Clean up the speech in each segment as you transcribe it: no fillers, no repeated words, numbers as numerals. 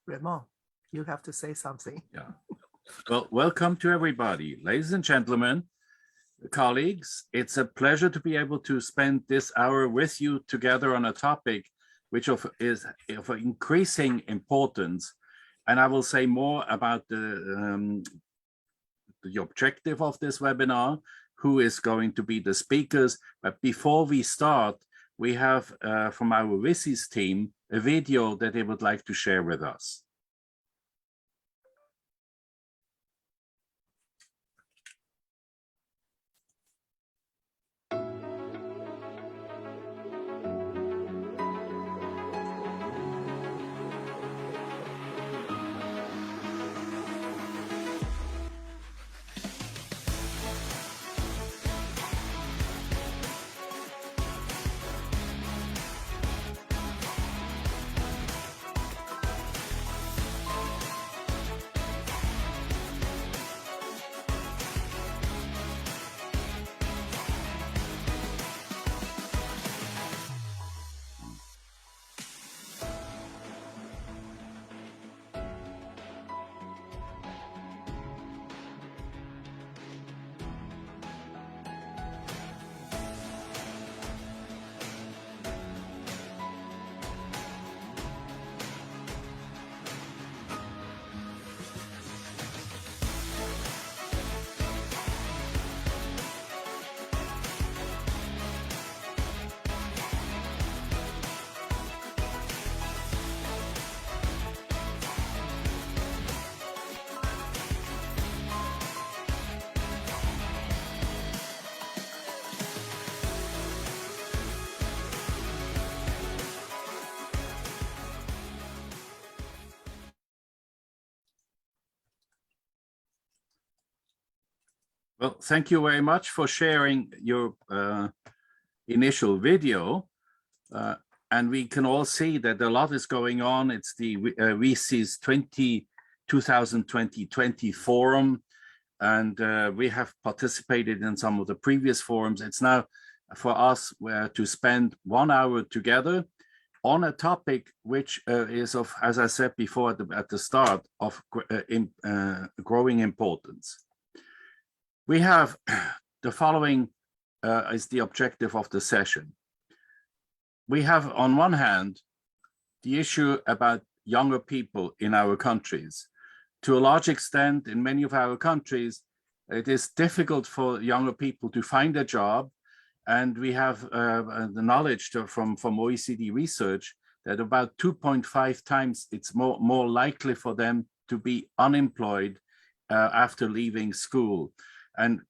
Raymond, you have to say something. Yeah. Well, welcome to everybody. Ladies and gentlemen, colleagues, it's a pleasure to be able to spend this hour with you together on a topic which is of increasing importance. And I will say more about the objective of this webinar, who is going to be the speakers. But before we start, we have from our WISIS team a video that they would like to share with us. Well, thank you very much for sharing your initial video. And we can all see that a lot is going on. It's the WISIS 2020 forum. And we have participated in some of the previous forums. It's now for us to spend 1 hour together on a topic which is of, as I said before at the start, of growing importance. We have the following is the objective of the session. We have on one hand, the issue about younger people in our countries. To a large extent, in many of our countries, it is difficult for younger people to find a job. And we have the knowledge from OECD research that about 2.5 times it's more likely for them to be unemployed after leaving school. And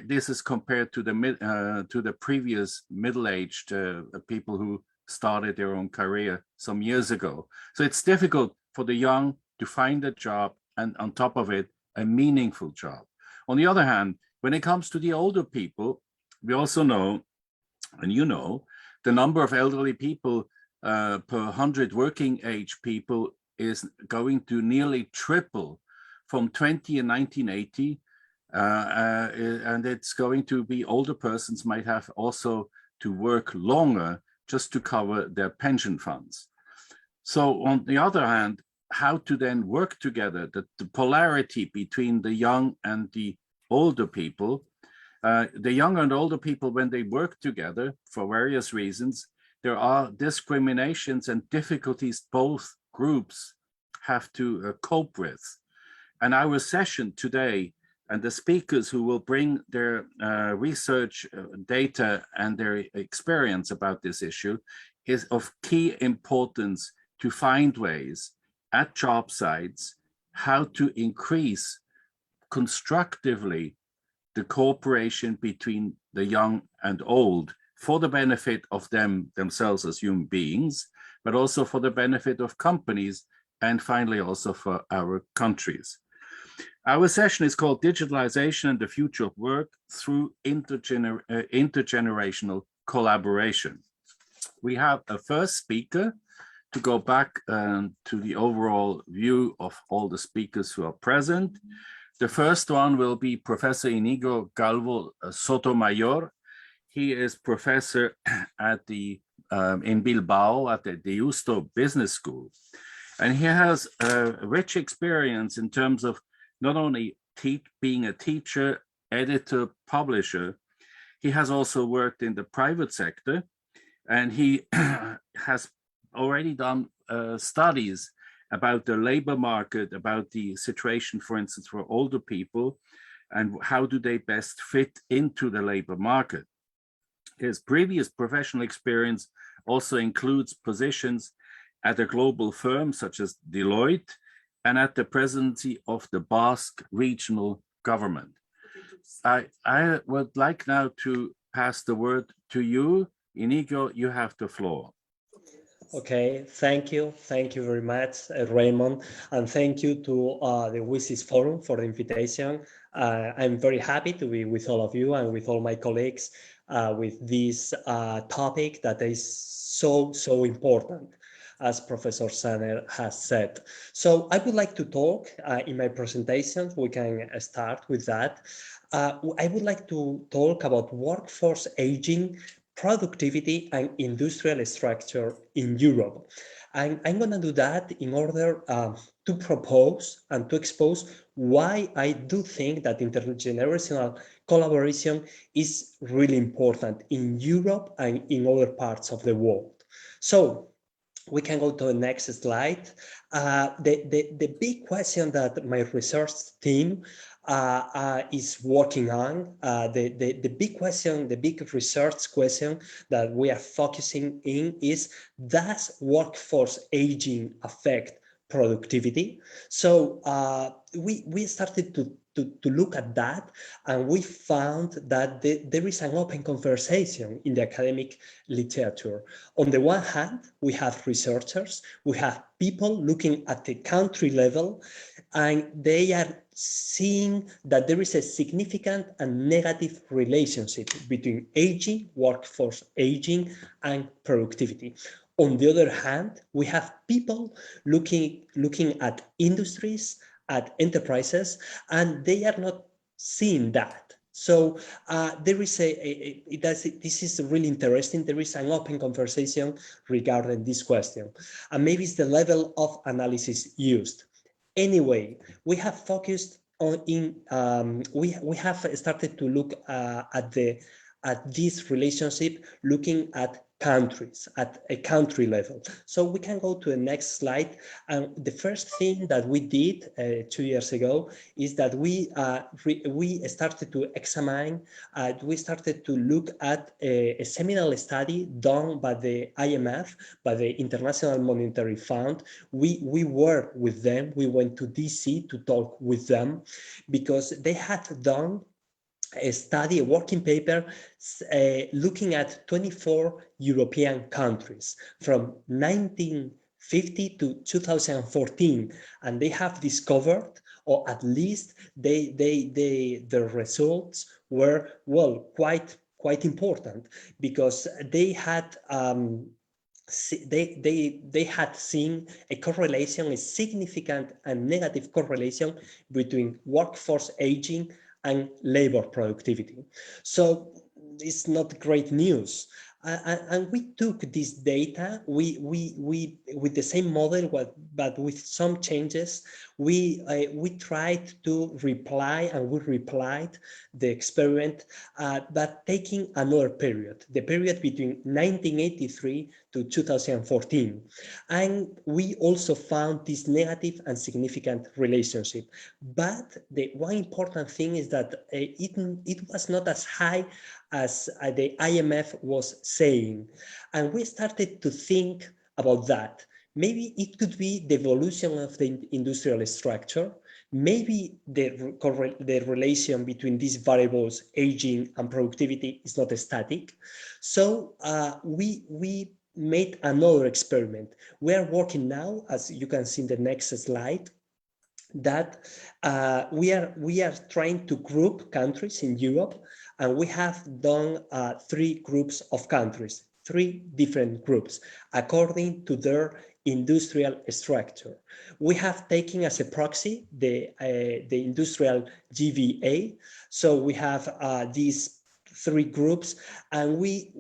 this is compared to the previous middle-aged people who started their own career some years ago. So it's difficult for the young to find a job, and on top of it, a meaningful job. On the other hand, when it comes to the older people, we also know, and you know, the number of elderly people per 100 working age people is going to nearly triple from 20 in 1980. And it's going to be older persons might have also to work longer just to cover their pension funds. So on the other hand, how to then work together, the polarity between the young and the older people. The young and older people, when they work together for various reasons, there are discriminations and difficulties both groups have to cope with. And our session today and the speakers who will bring their research data and their experience about this issue is of key importance to find ways at job sites how to increase constructively the cooperation between the young and old for the benefit of themselves as human beings, but also for the benefit of companies and finally also for our countries. Our session is called Digitalization and the Future of Work through Intergenerational Collaboration. We have a first speaker to go back to the overall view of all the speakers who are present. The first one will be Professor Inigo Calvo Sotomayor. He is professor at in Bilbao at the Deusto Business School. And he has a rich experience in terms of not only being a teacher, editor, publisher, he has also worked in the private sector, and he has already done studies about the labor market, about the situation, for instance, for older people, and how do they best fit into the labor market. His previous professional experience also includes positions at a global firm such as Deloitte and at the presidency of the Basque regional government. I would like now to pass the word to you. Inigo, you have the floor. Okay, thank you. Thank you very much, Raymond. And thank you to the WSIS Forum for the invitation. I'm very happy to be with all of you and with all my colleagues with this topic that is so important, as Professor Saner has said. So I would like to talk in my presentation. We can start with that. I would like to talk about workforce aging, productivity, and industrial structure in Europe. And I'm going to do that in order to propose and to expose why I do think that intergenerational collaboration is really important in Europe and in other parts of the world. So we can go to the next slide. The big question that my research team is working on, the big question, the big research question that we are focusing in is, does workforce aging affect productivity? So we started to look at that, and we found that there is an open conversation in the academic literature. On the one hand, we have researchers, we have people looking at the country level, and they are seeing that there is a significant and negative relationship between aging, workforce aging, and productivity. On the other hand, we have people looking at industries, at enterprises, and they are not seeing that. So there is this is really interesting. There is an open conversation regarding this question, and maybe it's the level of analysis used. Anyway, we have focused on we have started to look at this relationship, looking at countries, at a country level. So we can go to the next slide. And the first thing that we did 2 years ago is that we started to examine, we started to look at a seminal study done by the IMF, by the International Monetary Fund. We worked with them. We went to DC to talk with them because they had done a study, a working paper, looking at 24 European countries from 1950 to 2014, and they have discovered, or at least the results were, well, quite important, because they had they had seen a correlation, a significant and negative correlation between workforce aging and labor productivity. So it's not great news. And we took this data, we with the same model, but with some changes. We tried to reply, and we replied the experiment, but taking another period, the period between 1983 to 2014. And we also found this negative and significant relationship. But the one important thing is that it was not as high as the IMF was saying. And we started to think about that. Maybe it could be the evolution of the industrial structure. Maybe the relation between these variables, aging and productivity, is not static. So we made another experiment. We are working now, as you can see in the next slide, that we are trying to group countries in Europe, and we have done 3 groups of countries, 3 different groups, according to their industrial structure. We have taken as a proxy the industrial GVA. So we have these 3 groups, and we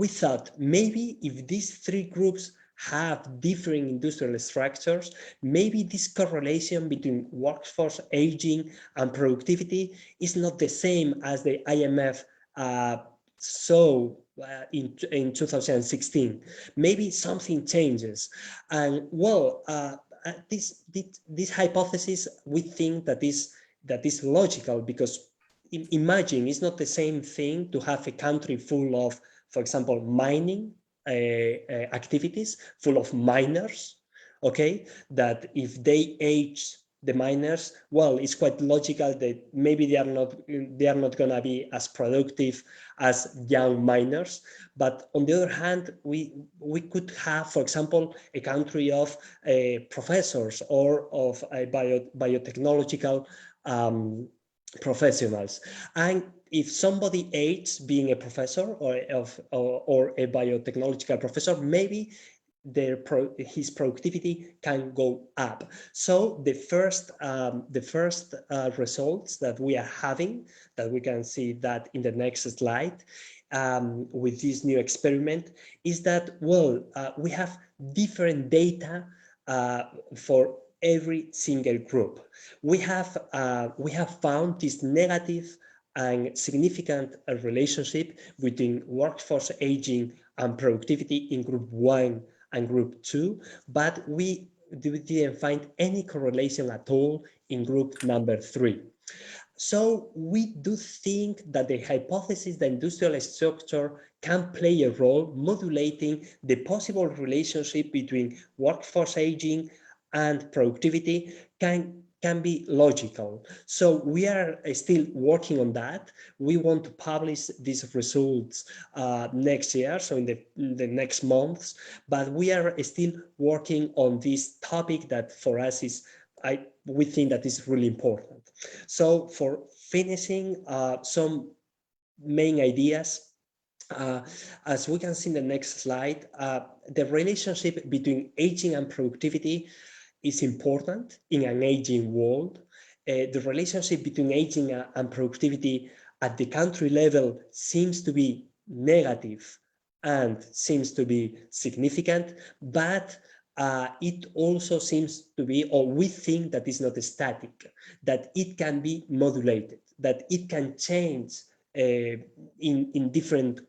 thought maybe if these 3 groups have different industrial structures, maybe this correlation between workforce aging and productivity is not the same as the IMF saw in 2016. Maybe something changes. And well, this hypothesis, we think that is logical, because imagine it's not the same thing to have a country full of, for example, mining activities, full of miners, okay, that if they age the miners, well, it's quite logical that maybe they are not going to be as productive as young miners. But on the other hand, we could have, for example, a country of professors or of biotechnological professionals. And if somebody ages being a professor or a biotechnological professor, maybe his productivity can go up. So the first results that we are having, that we can see that in the next slide, with this new experiment, is that, well, we have different data for every single group. We have found this negative and significant relationship between workforce aging and productivity in group 1 and group 2, but we didn't find any correlation at all in group number 3. So we do think that the hypothesis that industrial structure can play a role modulating the possible relationship between workforce aging and productivity can be logical. So we are still working on that. We want to publish these results next year, so in the next months, but we are still working on this topic that for us is, we think that is really important. So for finishing, some main ideas, as we can see in the next slide, the relationship between aging and productivity is important in an aging world. The relationship between aging and productivity at the country level seems to be negative and seems to be significant, but it also seems to be, or we think that it's not static, that it can be modulated, that it can change in different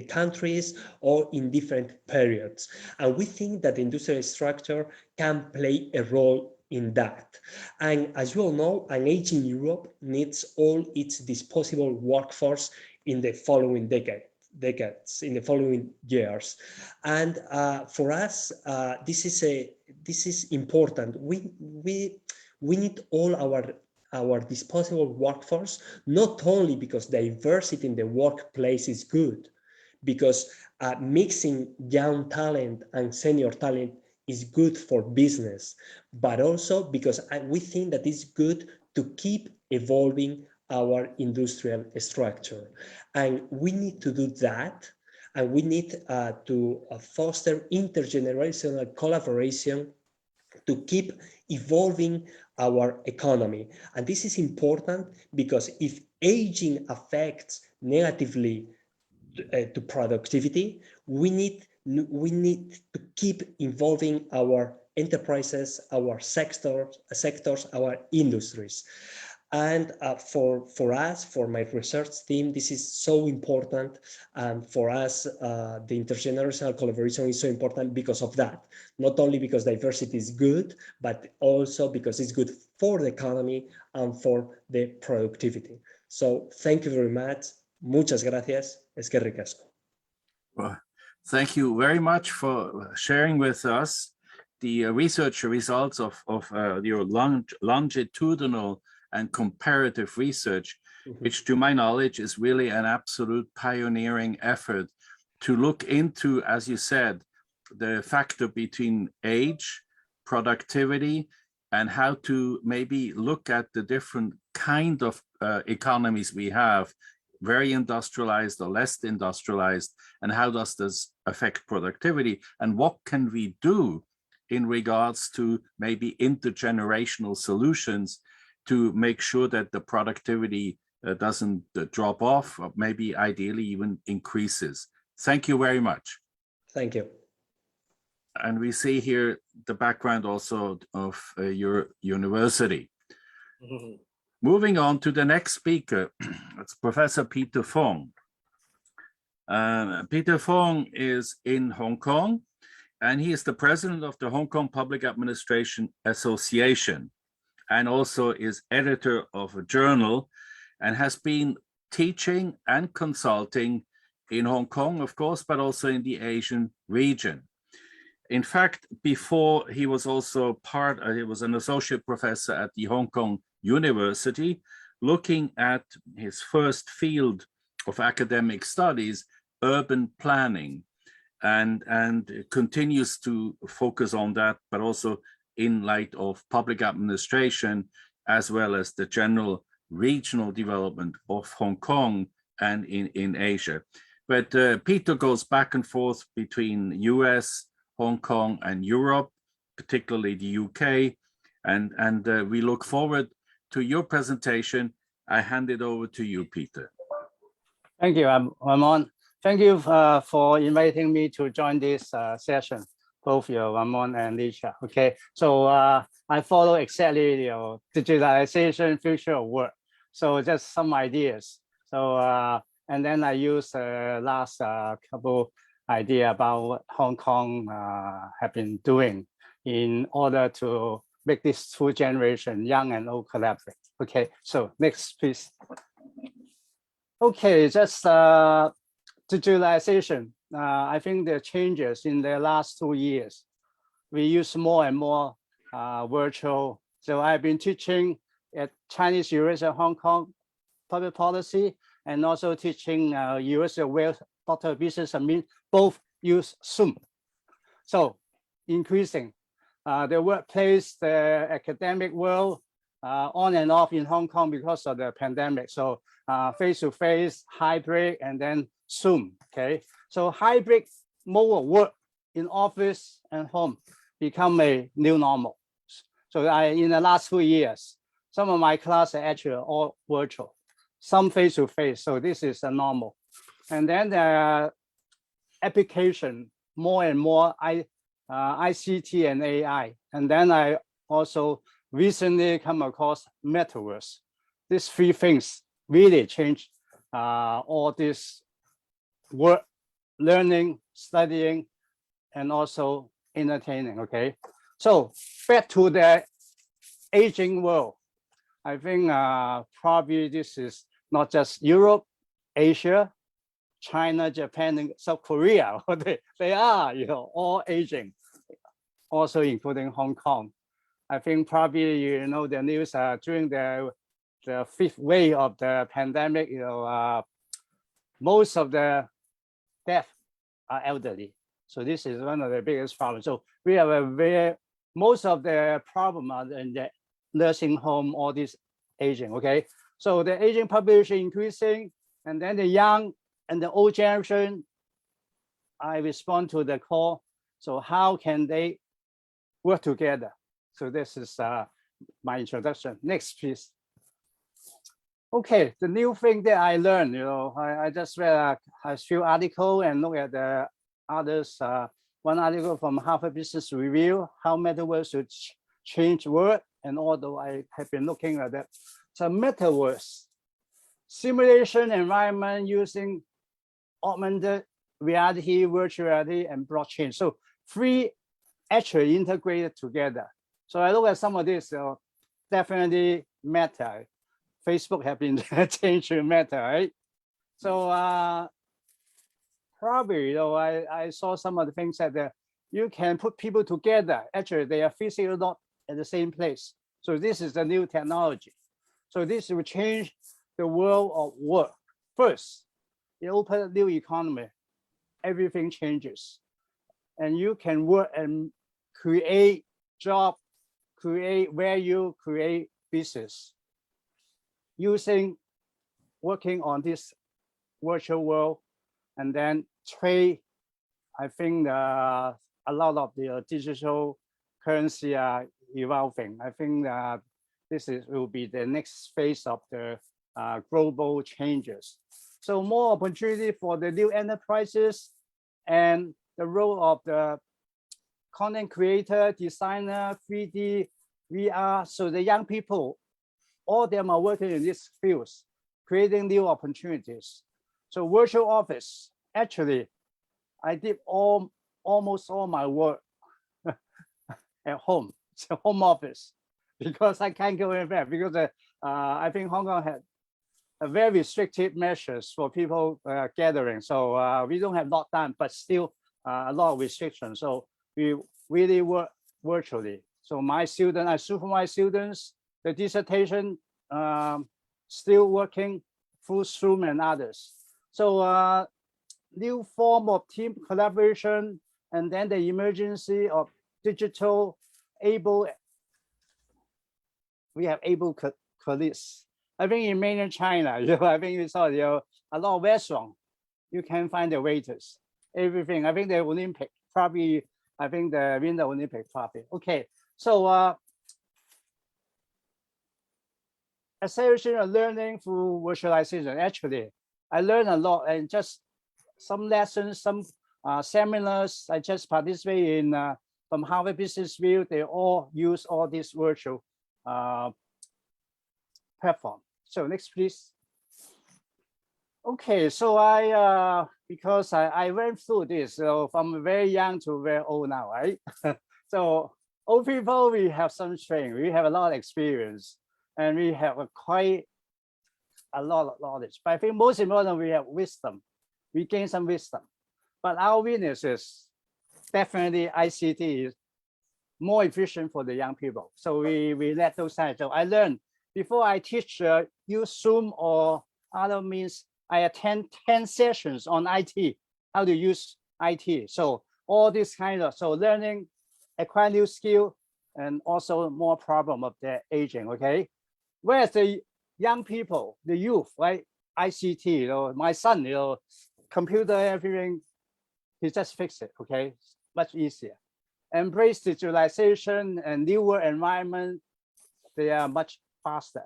countries or in different periods. And we think that the industrial structure can play a role in that. And as you all know, an aging Europe needs all its disposable workforce in the following decades, in the following years. And for us, this is important. We need all our disposable workforce, not only because diversity in the workplace is good, because mixing young talent and senior talent is good for business, but also because we think that it's good to keep evolving our industrial structure. And we need to do that, and we need to foster intergenerational collaboration to keep evolving our economy. And this is important because if aging affects negatively to productivity, we need to keep involving our enterprises, our sectors, our industries. And for us, for my research team, this is so important. And for us, the intergenerational collaboration is so important because of that. Not only because diversity is good, but also because it's good for the economy and for the productivity. So thank you very much. Muchas gracias. Eskerrik asko. Well, thank you very much for sharing with us the research results of your longitudinal and comparative research, which to my knowledge is really an absolute pioneering effort to look into, as you said, the factor between age, productivity, and how to maybe look at the different kind of economies we have, very industrialized or less industrialized, and how does this affect productivity, and what can we do in regards to maybe intergenerational solutions to make sure that the productivity doesn't drop off, or maybe ideally even increases. Thank you very much. Thank you. and we see here the background also of your university. Moving on to the next speaker, it's Professor Peter Fong. Peter Fong is in Hong Kong, and he is the president of the Hong Kong Public Administration Association, and also is editor of a journal, and has been teaching and consulting in Hong Kong, of course, but also in the Asian region. In fact, before he was also he was an associate professor at the Hong Kong University, looking at his first field of academic studies, urban planning, and continues to focus on that, but also in light of public administration, as well as the general regional development of Hong Kong and in Asia. But Peter goes back and forth between US, Hong Kong, and Europe, particularly the UK, and we look forward to your presentation. I hand it over to you, Peter. Thank you, Ramon. Thank you for inviting me to join this session, both you, Ramon and Lisha. Okay, so I follow exactly digitalization, future of work. So just some ideas. So and then I use last couple idea about what Hong Kong have been doing in order to make this two generation, young and old, collaborate. Okay, so next, please. Okay, just digitalization. I think the changes in the last 2 years. We use more and more virtual. So I've been teaching at Chinese University of Hong Kong public policy, and also teaching University of Wales Doctor of Business Admin, both use Zoom. So increasing the workplace, the academic world, on and off in Hong Kong because of the pandemic. So face-to-face, hybrid, and then Zoom, okay? So hybrid mode of work in office and home become a new normal. So in the last 2 years, some of my classes are actually all virtual, some face-to-face, so this is a normal. And then the application, more and more ICT and AI. And then I also recently come across metaverse. These three things really change all this work, learning, studying, and also entertaining, okay? So back to the aging world. I think probably this is not just Europe, Asia, China, Japan, and South Korea. They are, all aging, also including Hong Kong. I think probably the news during the fifth wave of the pandemic. Most of the deaths are elderly. So this is one of the biggest problems. So we have most of the problem are in the nursing home, all this aging. Okay, so the aging population increasing, and then the young and the old generation, I respond to the call. So how can they work together? So this is my introduction. Next, please. Okay, the new thing that I learned, I just read a few articles and look at the others. One article from Harvard Business Review, how metaverse should change work. And although I have been looking at that, so metaverse, simulation environment using augmented reality, virtual reality, and blockchain. So three actually integrated together. So I look at some of this, definitely Meta. Facebook have been changed to Meta, right? So probably, I saw some of the things that you can put people together. Actually, they are physically not at the same place. So this is the new technology. So this will change the world of work. First, it opens a new economy. Everything changes. And you can work and create job, create value, create business. Working on this virtual world, and then trade. I think a lot of the digital currency are evolving. I think this will be the next phase of the global changes. So more opportunity for the new enterprises, and the role of the content creator, designer, 3D, VR. So the young people, all of them are working in these fields, creating new opportunities. So virtual office, actually, I did almost all my work at home, so home office, because I can't go anywhere, because I think Hong Kong had a very restricted measures for people gathering. So we don't have lockdown, but still a lot of restrictions. So we really work virtually. So my student, I supervise students, the dissertation still working through Zoom and others. So new form of team collaboration, and then the emergency of digital able. We have able colleagues. I think in mainland China, I think you saw a lot of restaurants. You can find the waiters, everything. I think the Olympic probably. I think the Winter Olympic probably. Okay, so acceleration of learning through virtualization. Actually, I learned a lot, and just some lessons, some seminars. I just participate in from Harvard Business Review. They all use all this virtual platform. So next, please. Okay, so because I went through this, so from very young to very old now, right? So old people, we have some training, we have a lot of experience, and we have quite a lot of knowledge. But I think most important, we have wisdom. We gain some wisdom. But our weakness is definitely ICT is more efficient for the young people. So we let those sides. So I learned before I teach use Zoom or other means, I attend 10 sessions on IT, how to use IT. So all this kind of, so learning, acquire new skill, and also more problem of their aging, okay? Whereas the young people, the youth, right? ICT, my son, computer, everything, he just fix it, okay? Much easier. Embrace digitalization and newer environment, they are much faster.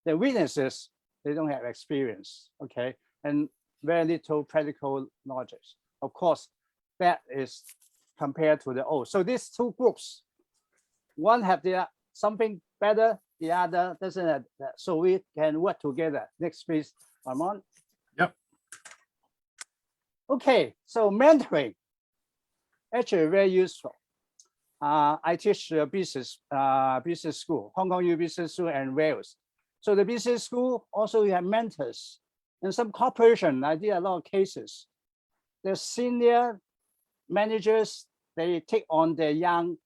The weaknesses, they don't have experience, okay? And very little practical knowledge. Of course, that is compared to the old. So these two groups, one have something better, the other doesn't have that. So we can work together. Next, please, Armand. Yep. Okay, so mentoring, actually very useful. I teach business school, Hong Kong U Business School and Wales. So the business school, also you have mentors. And some corporation, I did a lot of cases. The senior managers, they take on the young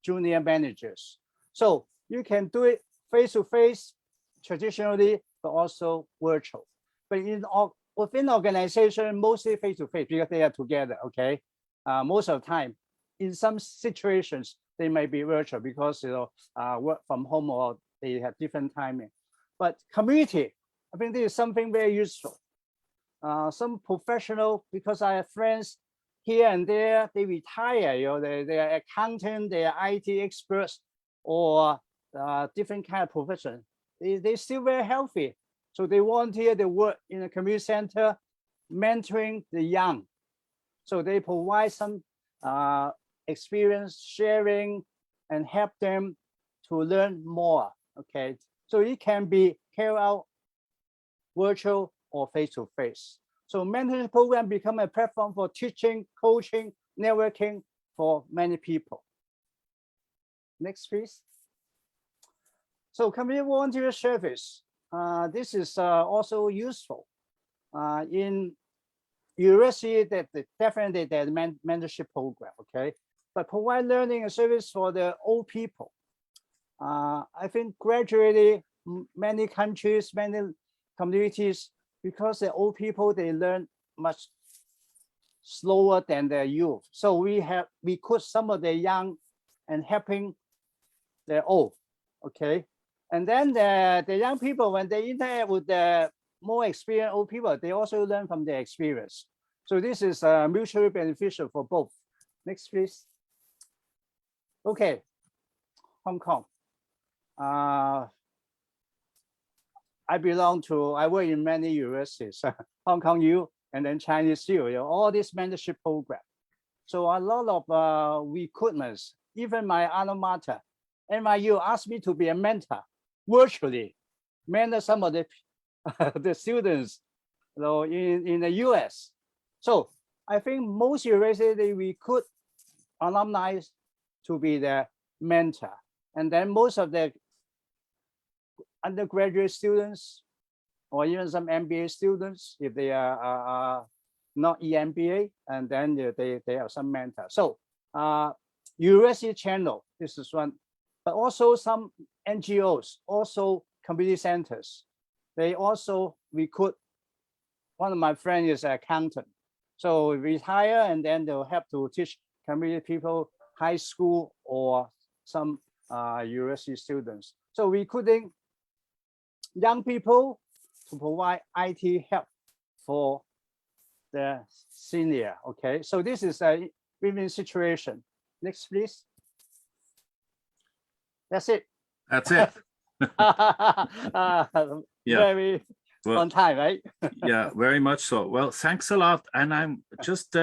junior managers. So you can do it face-to-face, traditionally, but also virtual. But within organization, mostly face-to-face because they are together, okay? Most of the time, in some situations, they might be virtual because work from home or they have different timing. But community, I think this is something very useful. Some professional, because I have friends here and there, they retire, they are accountant, they are IT experts, or different kind of profession. They're still very healthy. So they volunteer, they work in a community center, mentoring the young. So they provide some experience sharing and help them to learn more, okay? So it can be carried out virtual or face-to-face. So mentorship program become a platform for teaching, coaching, networking for many people. Next, please. So community volunteer service. This is also useful. In university, definitely there's mentorship program, okay? But provide learning and service for the old people. I think gradually, many countries, many communities, because the old people, they learn much slower than the youth. So we recruit some of the young and helping the old, okay? And then the young people, when they interact with the more experienced old people, they also learn from their experience. So this is mutually beneficial for both. Next, please. Okay, Hong Kong. I work in many universities, Hong Kong U, and then Chinese U, all this mentorship program. So a lot of recruitments, even my alma mater, NYU asked me to be a mentor virtually, mentor some of the students, you know, in the US. So I think most universities, they recruit alumni to be their mentor. And then most of the undergraduate students, or even some MBA students, if they are not EMBA, and then they have some mentor. So university channel, this is one, but also some NGOs, also community centers. They also recruit. One of my friends is an accountant. So retire, and then they'll have to teach community people, high school, or some university students. So recruiting young people to provide IT help for the senior. Okay, so this is a win-win situation. Next, please. That's it. That's it. Very well, on time, right? Yeah, very much so. Well, thanks a lot. And I'm just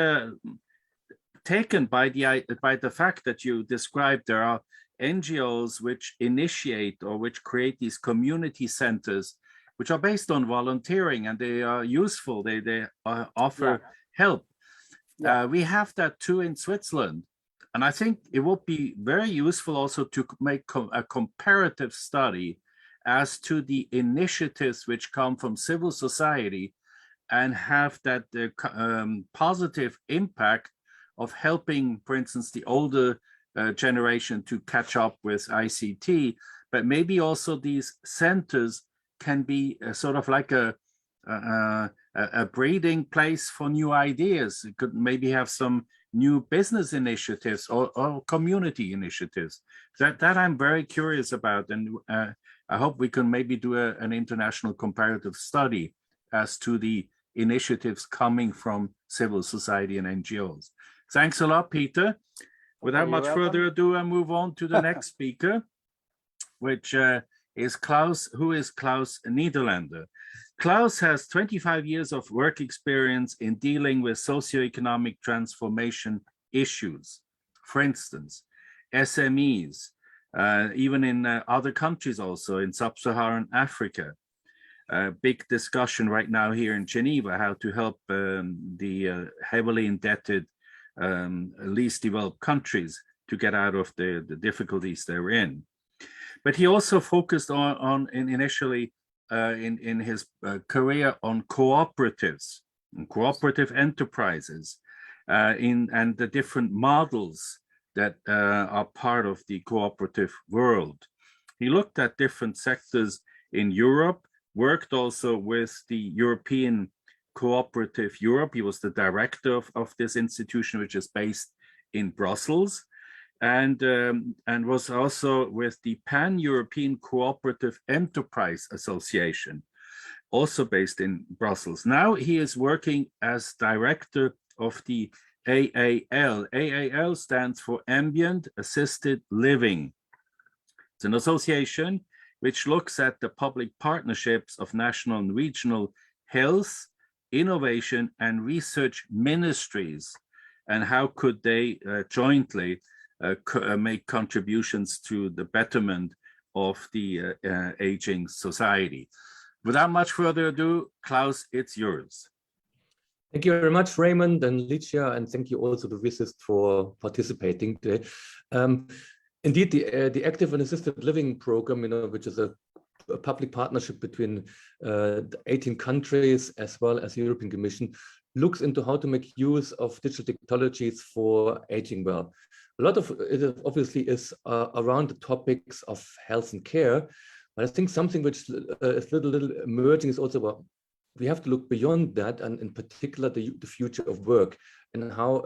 taken by the fact that you described there are NGOs which initiate or which create these community centers, which are based on volunteering, and they are useful. They offer help. We have that too in Switzerland. And I think it would be very useful also to make a comparative study as to the initiatives which come from civil society and have that positive impact of helping, for instance, the older generation to catch up with ICT, but maybe also these centers can be sort of like a breeding place for new ideas. It could maybe have some new business initiatives or community initiatives that I'm very curious about, and I hope we can maybe do an international comparative study as to the initiatives coming from civil society and NGOs. Thanks a lot, Peter. Without much further ado, I move on to the next speaker, which is Klaus, who is Klaus Niederlander. Klaus has 25 years of work experience in dealing with socioeconomic transformation issues. For instance, SMEs, even in other countries also, in sub-Saharan Africa. Big discussion right now here in Geneva, how to help the heavily indebted least developed countries to get out of the difficulties they're in. But he also focused initially in his career on cooperatives, and cooperative enterprises, and the different models that are part of the cooperative world. He looked at different sectors in Europe, worked also with the European Cooperative Europe. He was the director of this institution, which is based in Brussels, and was also with the Pan-European Cooperative Enterprise Association, also based in Brussels. Now he is working as director of the AAL. AAL stands for Ambient Assisted Living. It's an association which looks at the public partnerships of national and regional health, innovation, and research ministries, and how could they jointly make contributions to the betterment of the aging society. Without much further ado, Klaus, it's yours. Thank you very much, Raymond and Licia, and thank you also to WSIS for participating today. Indeed, the Active and Assisted Living Program, which is a public partnership between 18 countries as well as the European Commission, looks into how to make use of digital technologies for aging well. A lot of it obviously is around the topics of health and care, but I think something which is little emerging is also about we have to look beyond that, and in particular the future of work and how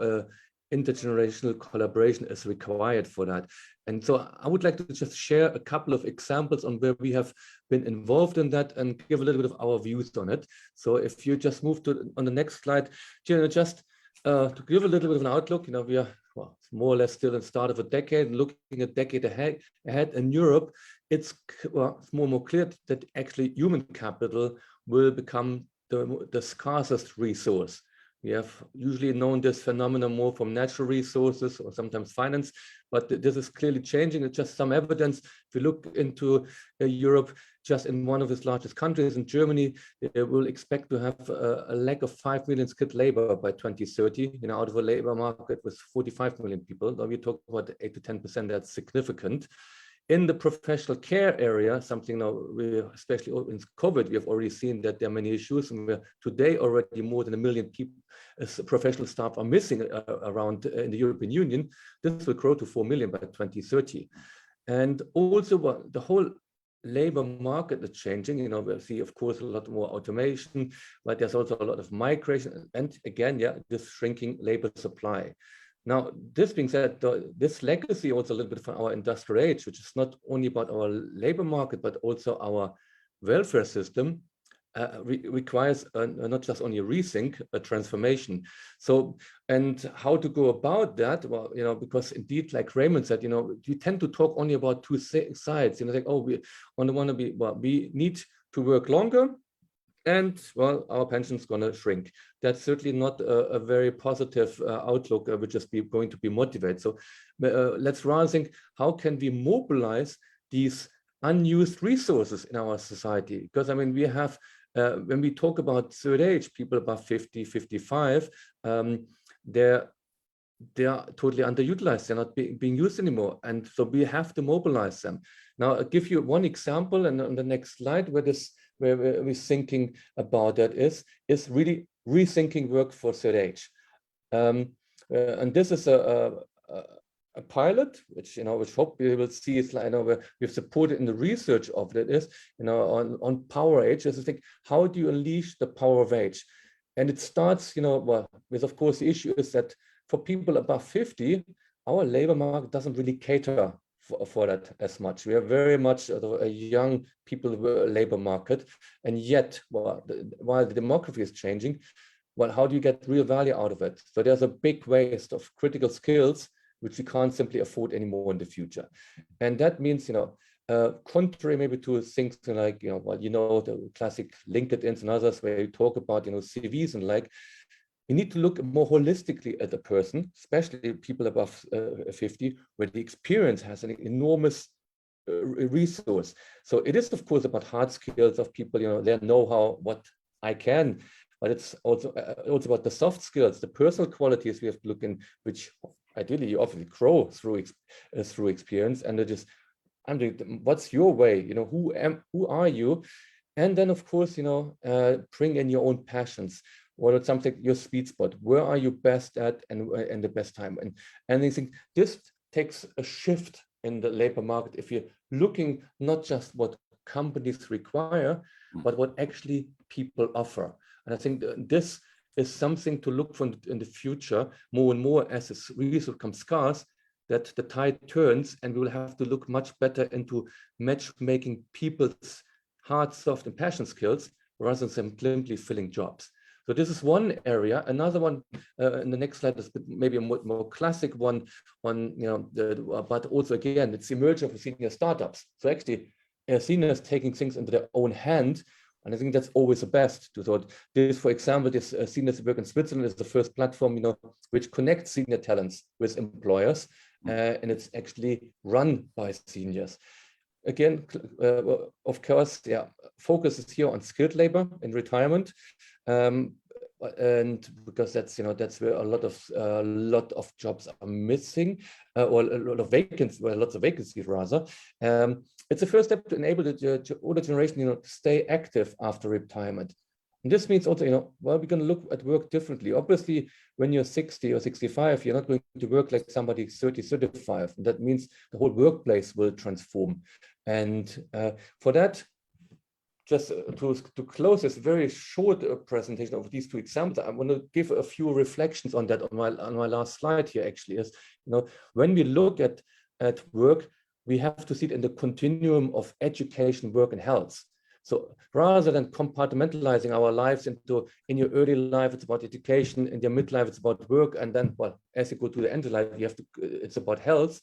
intergenerational collaboration is required for that. And so I would like to just share a couple of examples on where we have been involved in that and give a little bit of our views on it. So if you just move to on the next slide, just to give a little bit of an outlook, we are more or less still in the start of a decade, and looking a decade ahead in Europe, it's more and more clear that actually human capital will become the scarcest resource. We have usually known this phenomenon more from natural resources or sometimes finance, but this is clearly changing. It's just some evidence. If you look into Europe, just in one of its largest countries, in Germany, they will expect to have a lack of 5 million skilled labor by 2030, out of a labor market with 45 million people. Now we talk about 8 to 10%, that's significant. In the professional care area, something now, especially in COVID, we have already seen that there are many issues, and we're today already more than 1 million people, professional staff are missing around in the European Union. This will grow to 4 million by 2030. And also the whole labor market is changing. We see, of course, a lot more automation, but there's also a lot of migration. And again, this shrinking labor supply. Now, this being said, this legacy also a little bit from our industrial age, which is not only about our labor market, but also our welfare system, requires not just only a rethink, a transformation. So, and how to go about that? Well, because indeed, like Raymond said, we tend to talk only about two sides. Like, oh, we want to be, well, we need to work longer, and well, our pension's going to shrink. That's certainly not a very positive outlook, which is going to be motivated. So let's rather think, how can we mobilize these unused resources in our society? Because I mean, we have, when we talk about third age, people above 50, 55, they're totally underutilized. They're not being used anymore. And so we have to mobilize them. Now, I'll give you one example, and on the next slide, where we're thinking about that is really rethinking work for third age. And this is a pilot, which which hope we will see is like, where we've supported in the research of that is, on power age. Is to think, how do you unleash the power of age? And it starts, well, with, of course, the issue is that for people above 50, our labor market doesn't really cater for that as much. We are very much a young people labor market, and yet, well, while the demography is changing, well, how do you get real value out of it? So there's a big waste of critical skills which we can't simply afford anymore in the future, and that means, contrary maybe to things like, the classic LinkedIn and others where you talk about, CVs and like. We need to look more holistically at the person, especially people above 50, where the experience has an enormous resource. So it is, of course, about hard skills of people, their know-how, what I can, but it's also about the soft skills, the personal qualities we have to look in, which ideally you obviously grow through experience. And it is, what's your way? Who are you? And then, of course, bring in your own passions. Or it's something, your sweet spot. Where are you best at and the best time? And I think this takes a shift in the labor market if you're looking not just what companies require, but what actually people offer. And I think this is something to look for in the future more and more as this resource becomes scarce, that the tide turns, and we will have to look much better into matchmaking people's hard, soft, and passion skills rather than simply filling jobs. So this is one area. Another one in the next slide is maybe a more classic one, but also again, it's the emergence of senior startups. So actually, seniors taking things into their own hand, and I think that's always the best. To thought this, for example, this Seniors Work in Switzerland is the first platform, which connects senior talents with employers, and it's actually run by seniors. Again, of course, focus is here on skilled labor in retirement, and because that's where a lot of jobs are missing, or a lot of vacancies, well, lots of vacancies rather. It's the first step to enable the older generation, to stay active after retirement. And this means also, we're going to look at work differently. Obviously, when you're 60 or 65, you're not going to work like somebody 30, 35. And that means the whole workplace will transform. And for that, just to close this very short presentation of these two examples, I want to give a few reflections on that on my last slide here. Actually, is when we look at work, we have to see it in the continuum of education, work, and health. So rather than compartmentalizing our lives into, in your early life, it's about education, in your midlife, it's about work, and then, well, as you go to the end of life, it's about health.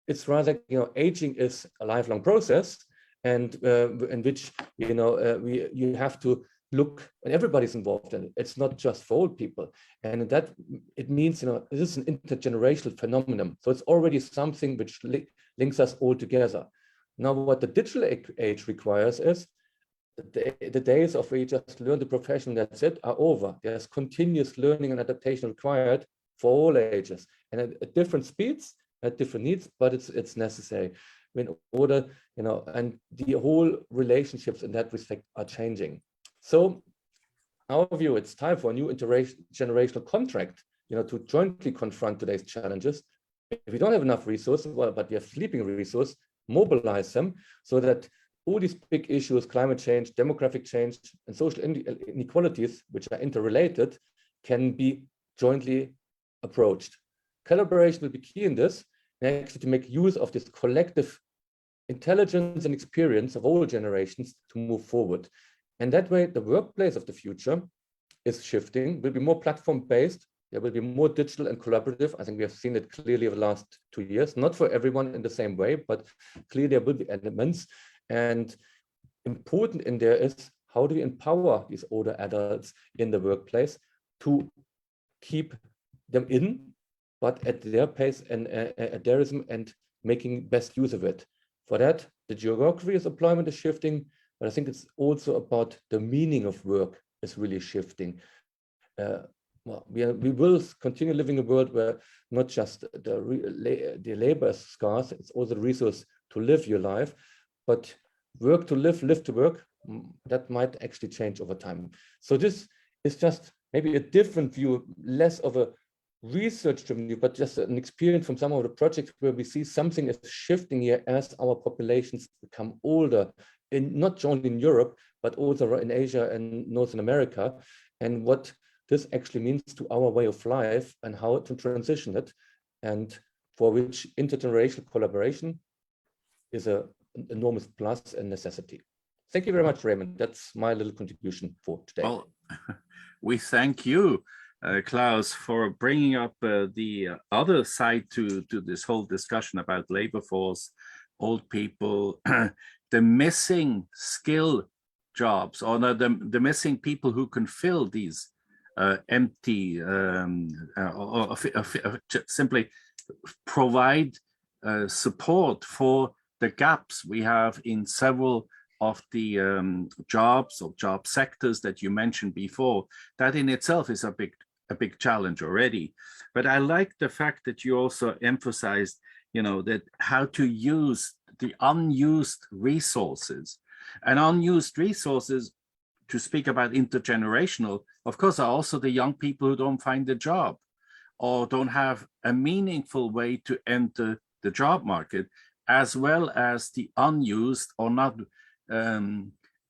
It's rather, aging is a lifelong process, and in which, you have to look, and everybody's involved in it. It's not just for old people. And that it means, this is an intergenerational phenomenon. So it's already something which links us all together. Now, what the digital age requires is the days of where you just learn the profession, that's it, are over. There's continuous learning and adaptation required for all ages, and at different speeds, at different needs, but it's necessary in order, and the whole relationships in that respect are changing. So, in our view, it's time for a new intergenerational contract, to jointly confront today's challenges. If we don't have enough resources, well, but we have sleeping resources, mobilize them so that all these big issues, climate change, demographic change, and social inequalities, which are interrelated, can be jointly approached. Collaboration will be key in this, and actually to make use of this collective intelligence and experience of all generations to move forward. And that way, the workplace of the future is shifting, will be more platform-based. There will be more digital and collaborative. I think we have seen it clearly over the last 2 years, not for everyone in the same way, but clearly there will be elements. And important in there is, how do we empower these older adults in the workplace to keep them in, but at their pace and at their rhythm, and making best use of it. For that, the geography of employment is shifting, but I think it's also about the meaning of work is really shifting. We will continue living in a world where not just the labor is scarce, it's also the resource to live your life, but work to live, live to work, that might actually change over time. So this is just maybe a different view, less of a research-driven view, but just an experience from some of the projects where we see something is shifting here as our populations become older, not only in Europe, but also in Asia and Northern America, and what this actually means to our way of life and how to transition it, and for which intergenerational collaboration is an enormous plus and necessity. Thank you very much, Raymond. That's my little contribution for today. Well, we thank you, Klaus, for bringing up the other side to this whole discussion about labor force, old people, the missing skill jobs, or the missing people who can fill these empty, or simply provide support for the gaps we have in several of the jobs or job sectors that you mentioned before. That in itself is a big challenge already. But I like the fact that you also emphasized, that how to use the unused resources. And unused resources, to speak about intergenerational, of course, are also the young people who don't find a job or don't have a meaningful way to enter the job market, as well as the unused or not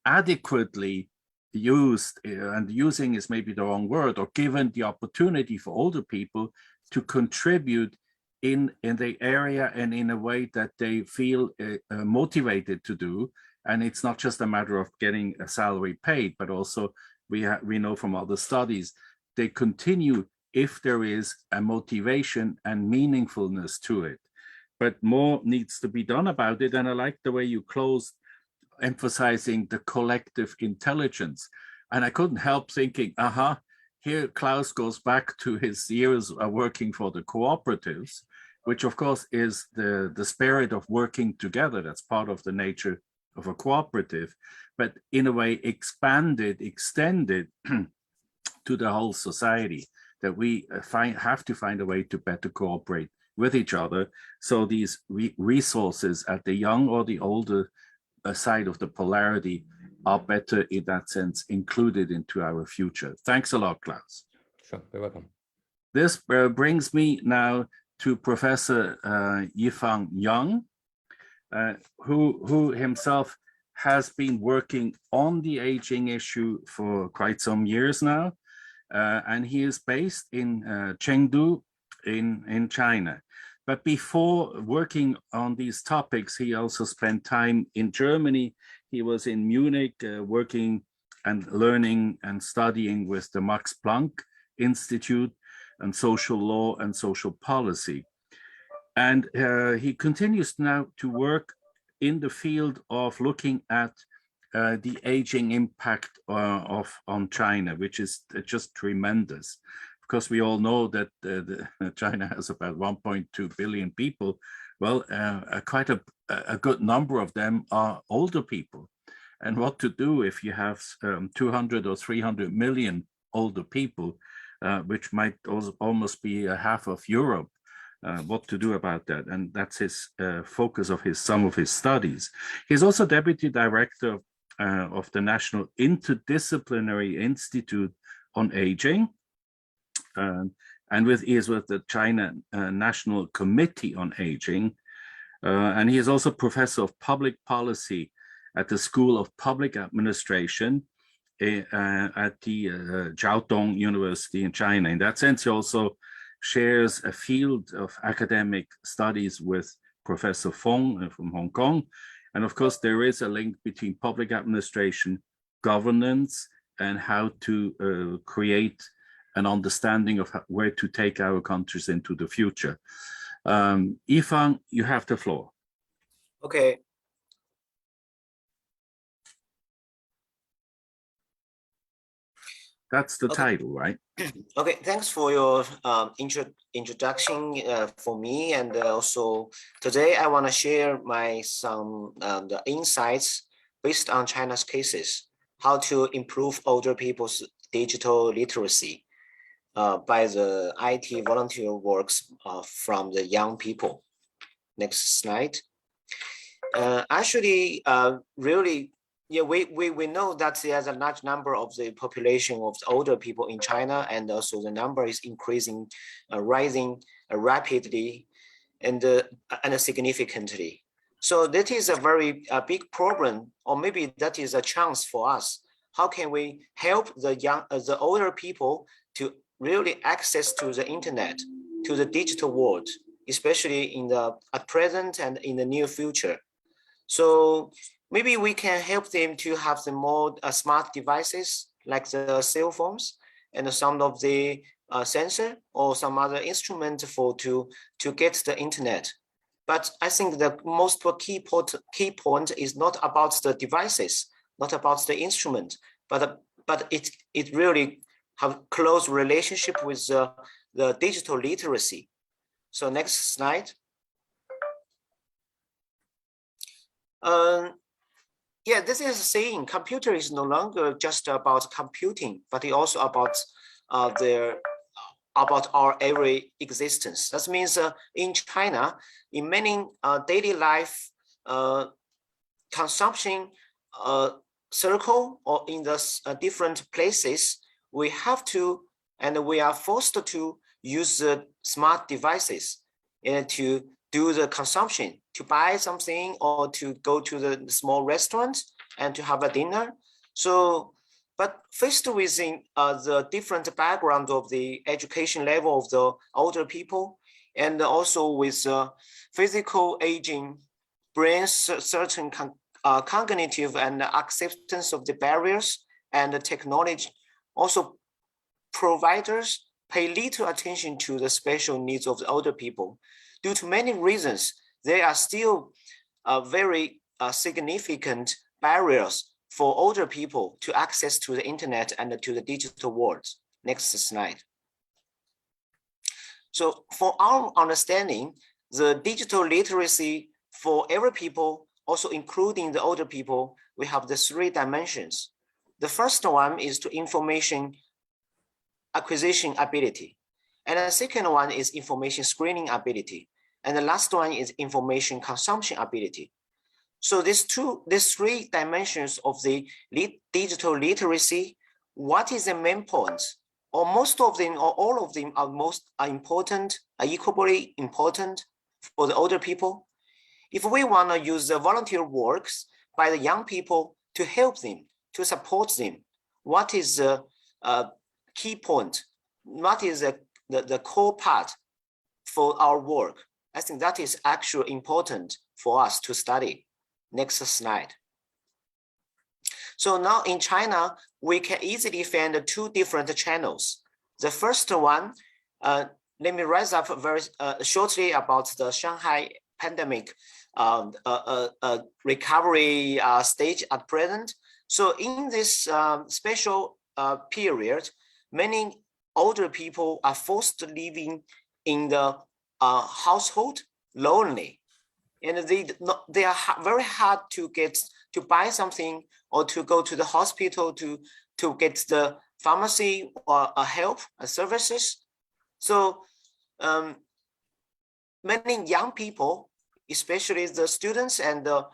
adequately used, and using is maybe the wrong word, or given the opportunity for older people to contribute in the area and in a way that they feel motivated to do. And it's not just a matter of getting a salary paid, but also we know from other studies, they continue if there is a motivation and meaningfulness to it. But more needs to be done about it. And I like the way you closed, emphasizing the collective intelligence. And I couldn't help thinking, here Klaus goes back to his years of working for the cooperatives, which of course is the spirit of working together. That's part of the nature of a cooperative, but in a way extended to the whole society, that we have to find a way to better cooperate with each other. So these resources at the young or the older side of the polarity are better in that sense included into our future. Thanks a lot, Klaus. Sure, you're welcome. This brings me now to Professor Yifang Yang, who himself has been working on the aging issue for quite some years now. And he is based in Chengdu in China. But before working on these topics, he also spent time in Germany. He was in Munich working and learning and studying with the Max Planck Institute and social law and social policy. And he continues now to work in the field of looking at the aging impact on China, which is just tremendous. Of course, we all know that China has about 1.2 billion people. Well, quite a good number of them are older people. And what to do if you have 200 or 300 million older people, which might also almost be half of Europe. What to do about that? And that's his focus of some of his studies. He's also deputy director of the National Interdisciplinary Institute on Aging, and he is with the China National Committee on Aging, and he is also professor of public policy at the School of Public Administration at the Jiaotong University in China. In that sense, he also shares a field of academic studies with Professor Fong from Hong Kong. And of course, there is a link between public administration, governance, and how to create an understanding of where to take our countries into the future. Yifang, you have the floor. Okay. That's the title, right? Okay, thanks for your introduction for me, and also today I want to share some the insights based on China's cases, how to improve older people's digital literacy by the IT volunteer works from the young people. Next slide. Actually, really. Yeah, we know that there's a large number of the population of the older people in China, and also the number is increasing, rising rapidly and significantly. So that is a very big problem, or maybe that is a chance for us. How can we help the older people to really access to the internet, to the digital world, especially in the present and in the near future? So maybe we can help them to have the more smart devices like the cell phones and some of the sensor or some other instrument to get the internet. But I think the most key point is not about the devices, not about the instrument, but it really have close relationship with the digital literacy. So next slide. Yeah, this is saying computer is no longer just about computing, but it also about our every existence. That means in China, in many daily life consumption circle or in the different places, we have to and we are forced to use the smart devices and to do the consumption, to buy something or to go to the small restaurant and to have a dinner. So, but faced with the different background of the education level of the older people, and also with physical aging, brings certain cognitive and acceptance of the barriers and the technology. Also, providers pay little attention to the special needs of the older people. Due to many reasons, there are still very significant barriers for older people to access to the internet and to the digital world. Next slide. So for our understanding, the digital literacy for every people, also including the older people, we have the 3 dimensions. The first one is to information acquisition ability. And the second one is information screening ability. And the last one is information consumption ability. So these 3 dimensions of the digital literacy, what is the main point? Or most of them or all of them are important, are equally important for the older people. If we want to use the volunteer works by the young people to help them, to support them, what is the key point? What is the core part for our work? I think that is actually important for us to study. Next slide. So now in China, we can easily find 2 different channels. The first one, let me rise up very shortly about the Shanghai pandemic recovery stage at present. So in this special period, many older people are forced to living in the household lonely, and they are very hard to get to buy something or to go to the hospital to get the pharmacy or help services. So many young people, especially the students and the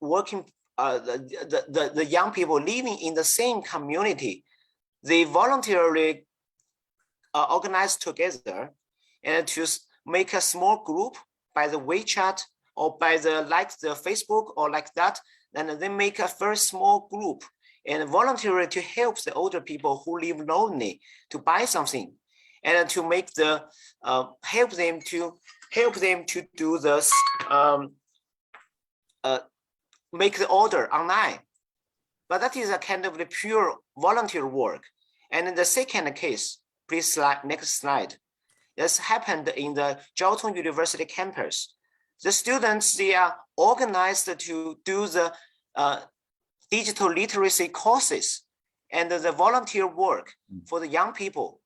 working the young people living in the same community, they voluntarily organize together and to make a small group by the WeChat or by the Facebook or like that. Then they make a very small group and voluntarily to help the older people who live lonely to buy something, and to make the help them to do this make the order online. But that is a kind of the pure volunteer work. And in the second case, please next slide. This happened in the Jiao Tong University campus. The students, they are organized to do the digital literacy courses and the volunteer work for the young people,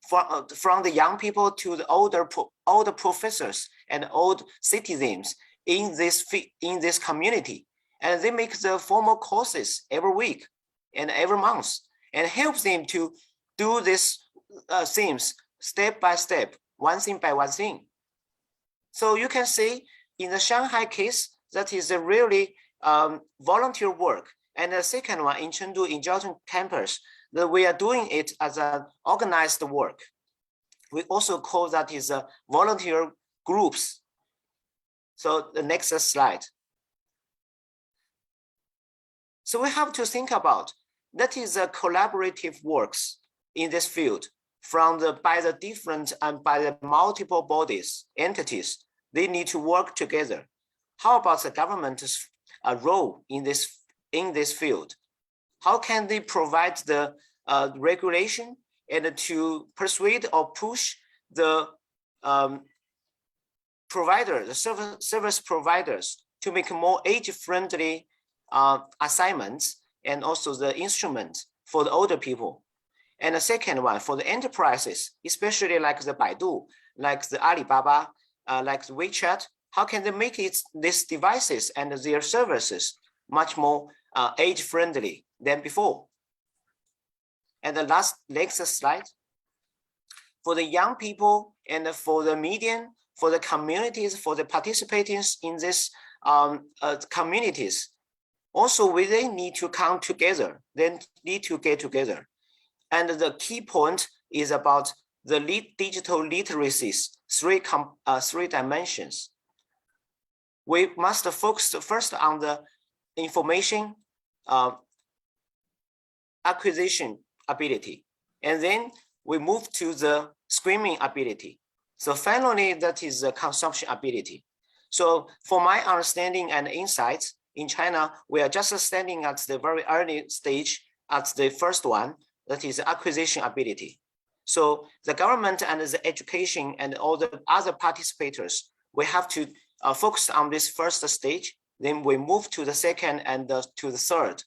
from the young people to the older professors and old citizens in this community. And they make the formal courses every week and every month, and help them to do these things step by step, one thing by one thing. So you can see in the Shanghai case, that is a really volunteer work. And the second one in Chengdu, in Jiao Tong campus, that we are doing it as an organized work. We also call that is volunteer groups. So the next slide. So we have to think about that is a collaborative works in this field by the different and by the multiple bodies, entities. They need to work together. How about the government's role in this field? How can they provide the regulation and to persuade or push the service providers to make more age-friendly assignments and also the instruments for the older people? And the second one, for the enterprises, especially like the Baidu, like the Alibaba, like the WeChat, how can they make these devices and their services much more age-friendly than before? And the next slide. For the young people and for the median, for the communities, for the participants in this communities, also they need to come together, then need to get together. And the key point is about the digital literacies, three dimensions. We must focus first on the information acquisition ability, and then we move to the screening ability. So finally, that is the consumption ability. So for my understanding and insights, in China, we are just standing at the very early stage at the first one, that is acquisition ability. So the government and the education and all the other participators, we have to focus on this first stage. Then we move to the second and to the third,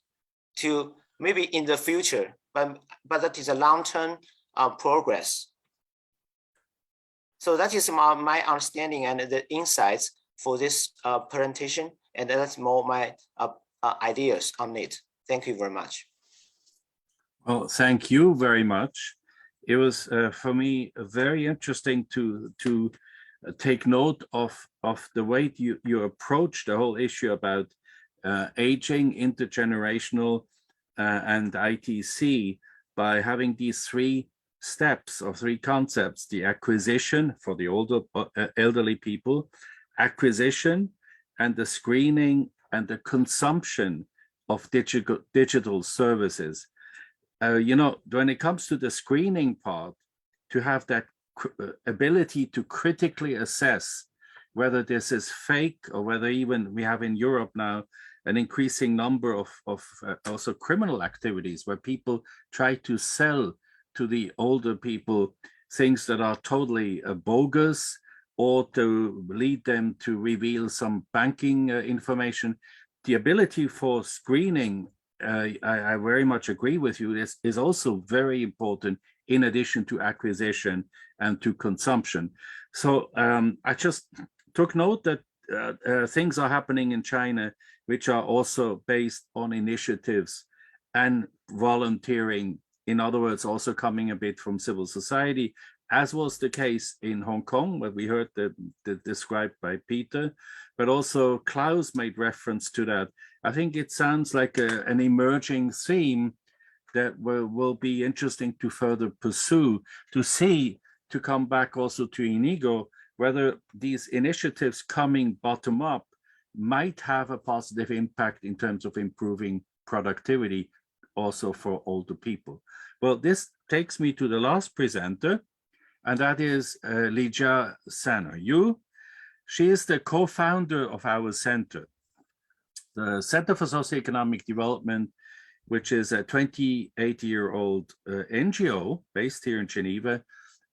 to maybe in the future, but that is a long-term progress. So that is my understanding and the insights for this presentation, and that's more my ideas on it. Thank you very much. Well, thank you very much. It was for me very interesting to take note of the way you approach the whole issue about aging, intergenerational, and ITC by having these three steps or three concepts: the acquisition for the older elderly people, acquisition, and the screening and the consumption of digital services. You know, when it comes to the screening part, to have that ability to critically assess whether this is fake or whether even we have in Europe now an increasing number of also criminal activities where people try to sell to the older people things that are totally bogus or to lead them to reveal some banking information. The ability for screening, I very much agree with you, is also very important in addition to acquisition and to consumption. So I just took note that things are happening in China which are also based on initiatives and volunteering. In other words, also coming a bit from civil society, as was the case in Hong Kong, what we heard that described by Peter, but also Klaus made reference to that. I think it sounds like an emerging theme that will be interesting to further pursue, to see, to come back also to Inigo, whether these initiatives coming bottom up might have a positive impact in terms of improving productivity also for older people. Well, this takes me to the last presenter, and that is Lijia Sanner. She is the co-founder of our center, the Center for Socioeconomic Development, which is a 28-year-old NGO based here in Geneva.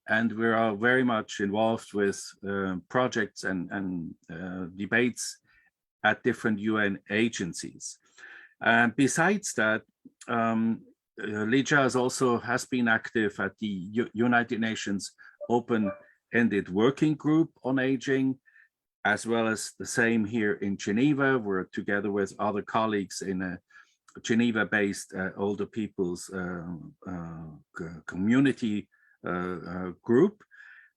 And we are very much involved with projects and debates at different UN agencies. Besides that, Lijia has been active at the United Nations Open-Ended Working Group on Aging, as well as the same here in Geneva. We're together with other colleagues in a Geneva-based older people's community group.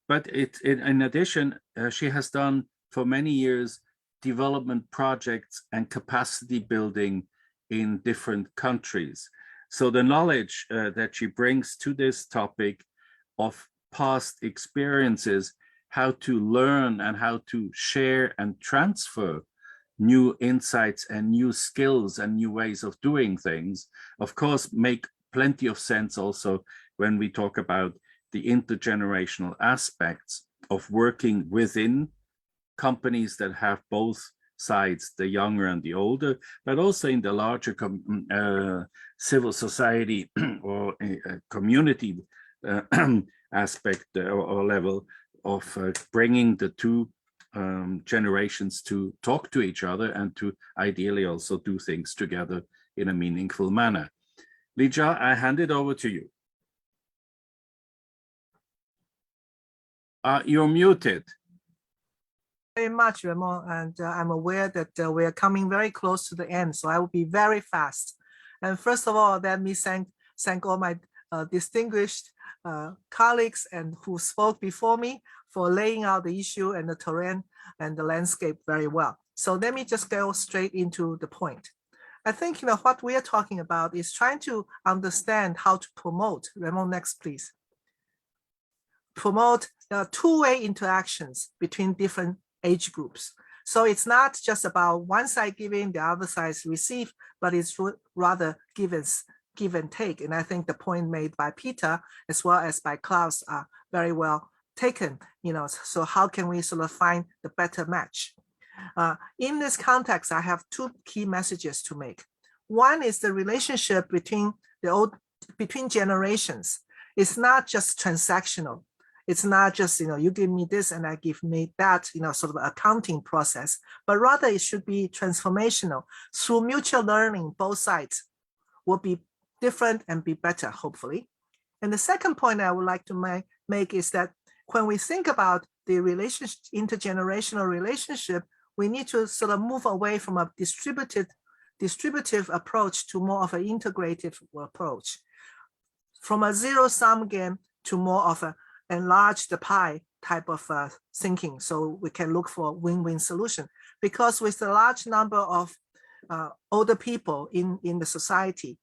But in addition, she has done for many years development projects and capacity building in different countries. So the knowledge that she brings to this topic of past experiences, how to learn and how to share and transfer new insights and new skills and new ways of doing things, of course, make plenty of sense also when we talk about the intergenerational aspects of working within companies that have both sides, the younger and the older, but also in the larger civil society or community aspect or level of bringing the two generations to talk to each other and to ideally also do things together in a meaningful manner. Lijia, I hand it over to you. You're muted. Very much, Ramon, and I'm aware that we are coming very close to the end, so I will be very fast. And first of all, let me thank all my distinguished colleagues and who spoke before me for laying out the issue and the terrain and the landscape very well. So let me just go straight into the point. I think what we are talking about is trying to understand how to promote. Ramon, next, please. Promote two-way interactions between different age groups. So it's not just about one side giving, the other side receive, but it's rather give and take. And I think the point made by Peter as well as by Klaus are very well taken. So how can we sort of find the better match? In this context, I have two key messages to make. One is the relationship between generations. It's not just transactional. It's not just, you give me this and I give me that, sort of accounting process, but rather it should be transformational. Through mutual learning, both sides will be different and be better, hopefully. And the second point I would like to make is that when we think about the intergenerational relationship, we need to sort of move away from a distributive approach to more of an integrative approach. From a zero-sum game to more of a enlarge the pie type of thinking, so we can look for a win-win solution. Because with the large number of older people in the society,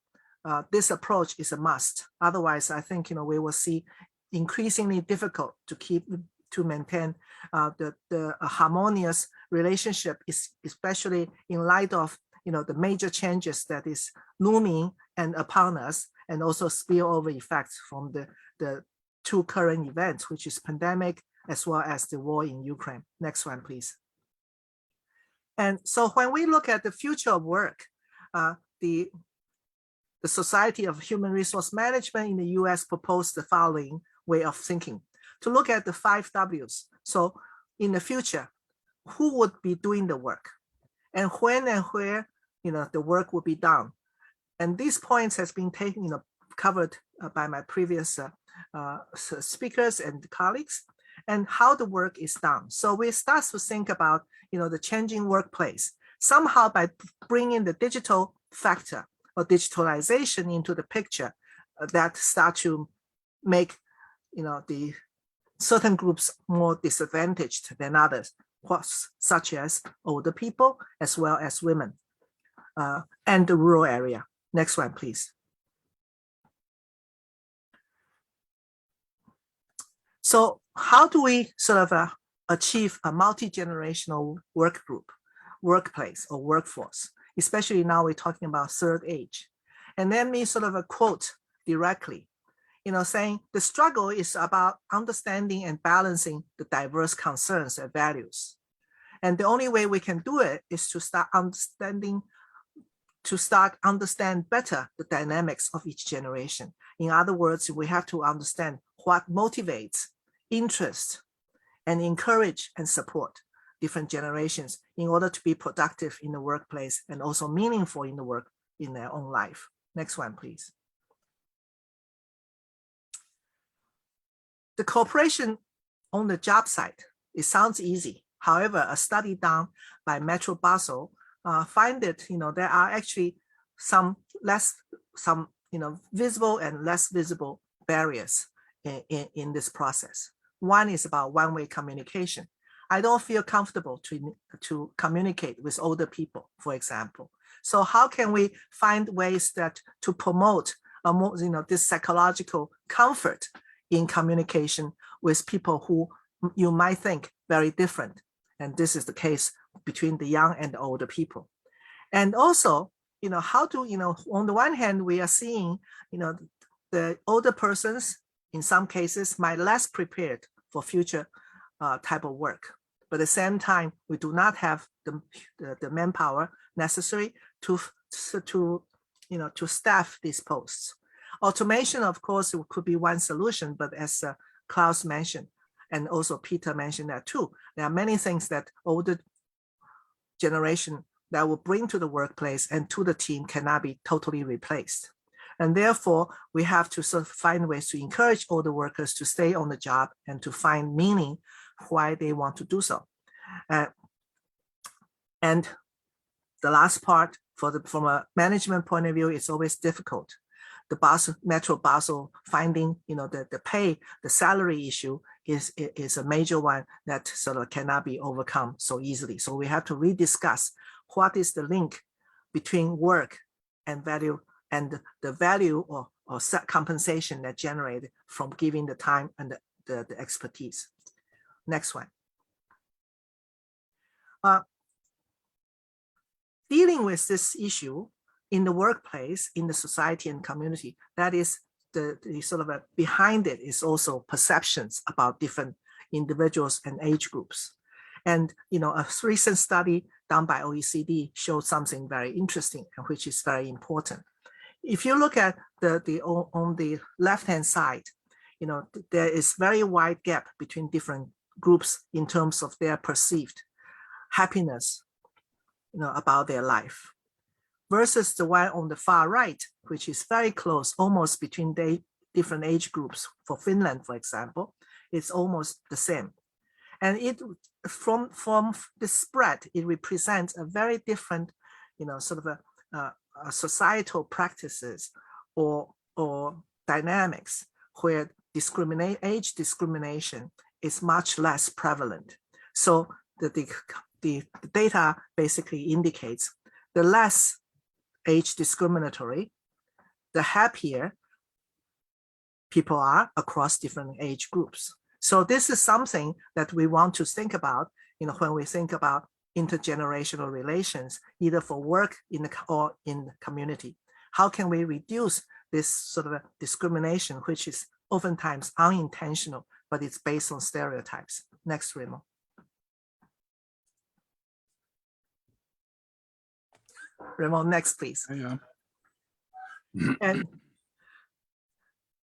this approach is a must. Otherwise, I think we will see increasingly difficult to maintain the harmonious relationship, especially in light of the major changes that is looming and upon us, and also spillover effects from the two current events, which is pandemic as well as the war in Ukraine. Next one, please. And so when we look at the future of work, the Society of Human Resource Management in the US proposed the following way of thinking, to look at the 5 Ws. So in the future, who would be doing the work, and when and where, the work will be done. And these points has been taken, covered by my previous speakers and colleagues, and how the work is done. So we start to think about, the changing workplace, somehow by bringing the digital factor or digitalization into the picture, that start to make, the certain groups more disadvantaged than others, such as older people, as well as women, and the rural area. Next one, please. So how do we sort of achieve a multi-generational workplace or workforce? Especially now we're talking about third age. And let me sort of quote directly, saying the struggle is about understanding and balancing the diverse concerns and values. And the only way we can do it is to start understand better the dynamics of each generation. In other words, we have to understand what motivates, interest, and encourage and support different generations in order to be productive in the workplace and also meaningful in the work in their own life. Next one, please. The cooperation on the job site, it sounds easy. However, a study done by Metro Basel find that there are actually some visible and less visible barriers in this process. One is about one-way communication. I don't feel comfortable to communicate with older people, for example. So how can we find ways to promote this psychological comfort in communication with people who you might think very different? And this is the case between the young and the older people. And also, how to, on the one hand, we are seeing, the older persons in some cases might less prepared for future type of work. But at the same time, we do not have the manpower necessary to staff these posts. Automation, of course, could be one solution, but as Klaus mentioned, and also Peter mentioned that too, there are many things that older generation that will bring to the workplace and to the team cannot be totally replaced. And therefore, we have to sort of find ways to encourage older workers to stay on the job and to find meaning why they want to do so. And the last part, from a management point of view, it's always difficult. The Metro Basel finding, the pay, the salary issue is a major one that sort of cannot be overcome so easily. So we have to rediscuss what is the link between work and value, and the value or set compensation that generated from giving the time and the expertise. Next one. Dealing with this issue in the workplace, in the society and community, that is the sort of behind it is also perceptions about different individuals and age groups. And a recent study done by OECD showed something very interesting, and which is very important. If you look at on the left-hand side, there is very wide gap between different groups in terms of their perceived happiness, about their life, versus the one on the far right, which is very close, almost between the different age groups. For Finland, for example, it's almost the same. And from the spread, it represents a very different, sort of a societal practices or dynamics where age discrimination is much less prevalent. So the data basically indicates the less age discriminatory, the happier people are across different age groups. So this is something that we want to think about, when we think about intergenerational relations, either for work or in the community. How can we reduce this sort of discrimination, which is oftentimes unintentional, but it's based on stereotypes? Next, Remo. Remo, next, please. Yeah. And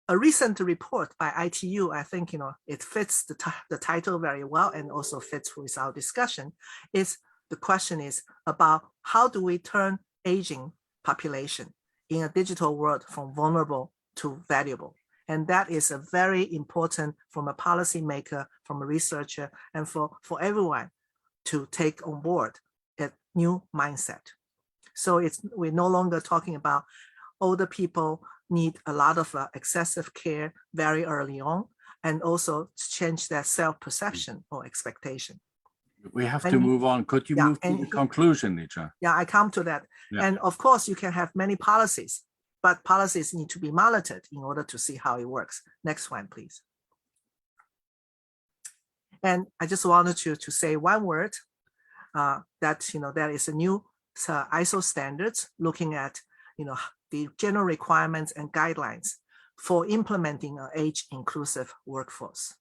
A recent report by ITU, I think, it fits the title very well and also fits with our discussion, is the question is about how do we turn aging population in a digital world from vulnerable to valuable. And that is a very important from a policymaker, from a researcher, and for everyone to take on board a new mindset. So we're no longer talking about older people need a lot of excessive care very early on, and also change their self-perception or expectation. We have to move on. Could you move to the conclusion, Nietzsche? Yeah, I come to that. Yeah. And of course, you can have many policies, but policies need to be monitored in order to see how it works. Next one, please. And I just wanted to say one word that there is a new ISO standards looking at the general requirements and guidelines for implementing an age-inclusive workforce.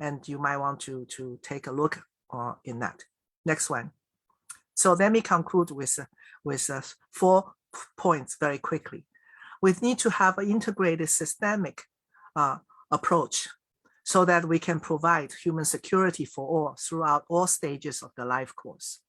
And you might want to take a look in that. Next one. So let me conclude with 4 points very quickly. We need to have an integrated systemic approach so that we can provide human security for all throughout all stages of the life course.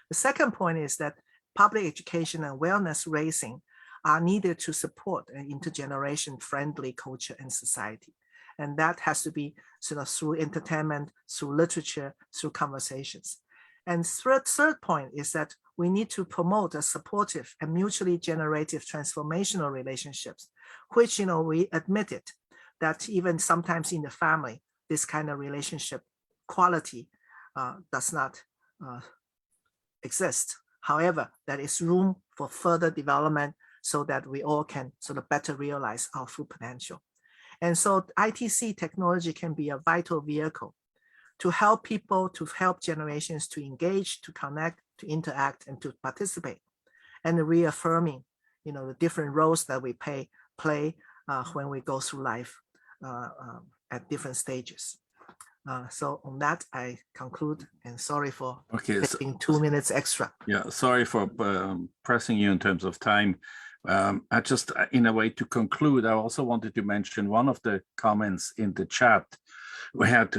The second point is that public education and wellness raising are needed to support an intergeneration friendly culture and society. And that has to be through entertainment, through literature, through conversations. And third point is that we need to promote a supportive and mutually generative transformational relationships, which we admitted that even sometimes in the family, this kind of relationship quality does not exist. However, there is room for further development so that we all can better realize our full potential. And so ITC technology can be a vital vehicle to help people, to help generations to engage, to connect, to interact, and to participate, and reaffirming, the different roles that we play when we go through life at different stages. So on that, I conclude, and sorry for taking 2 minutes extra. Yeah, sorry for pressing you in terms of time. I just, in a way, to conclude, I also wanted to mention one of the comments in the chat. We had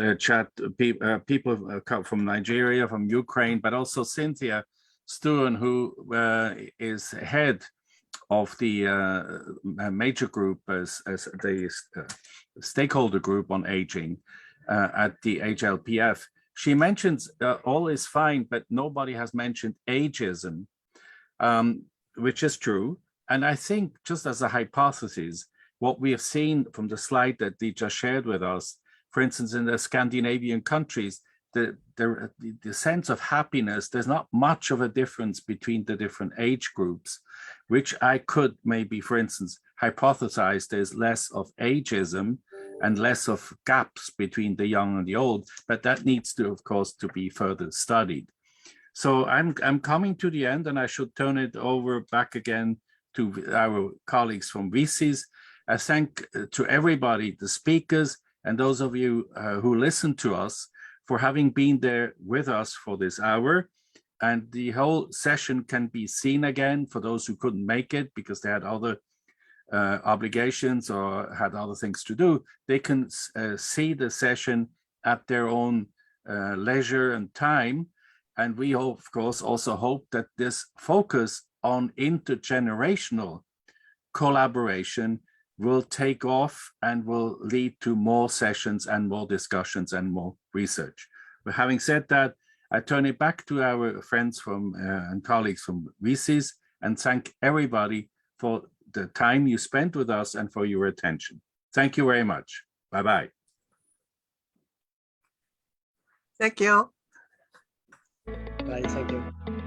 people from Nigeria, from Ukraine, but also Cynthia Sturen, who is head of the major group as the stakeholder group on aging at the HLPF. She mentions all is fine, but nobody has mentioned ageism, which is true. And I think, just as a hypothesis, what we have seen from the slide that they just shared with us, for instance, in the Scandinavian countries, the sense of happiness, there's not much of a difference between the different age groups, which I could maybe, for instance, hypothesize there's less of ageism and less of gaps between the young and the old, but that needs to, of course, to be further studied. So I'm coming to the end, and I should turn it over back again to our colleagues from VCs. I thank to everybody, the speakers, and those of you who listen to us for having been there with us for this hour. And the whole session can be seen again for those who couldn't make it because they had other obligations or had other things to do. They can see the session at their own leisure and time. And we, of course, also hope that this focus on intergenerational collaboration will take off and will lead to more sessions and more discussions and more research. But having said that, I turn it back to our friends from and colleagues from VCs and thank everybody for the time you spent with us and for your attention. Thank you very much. Bye-bye. Thank you. Bye, thank you.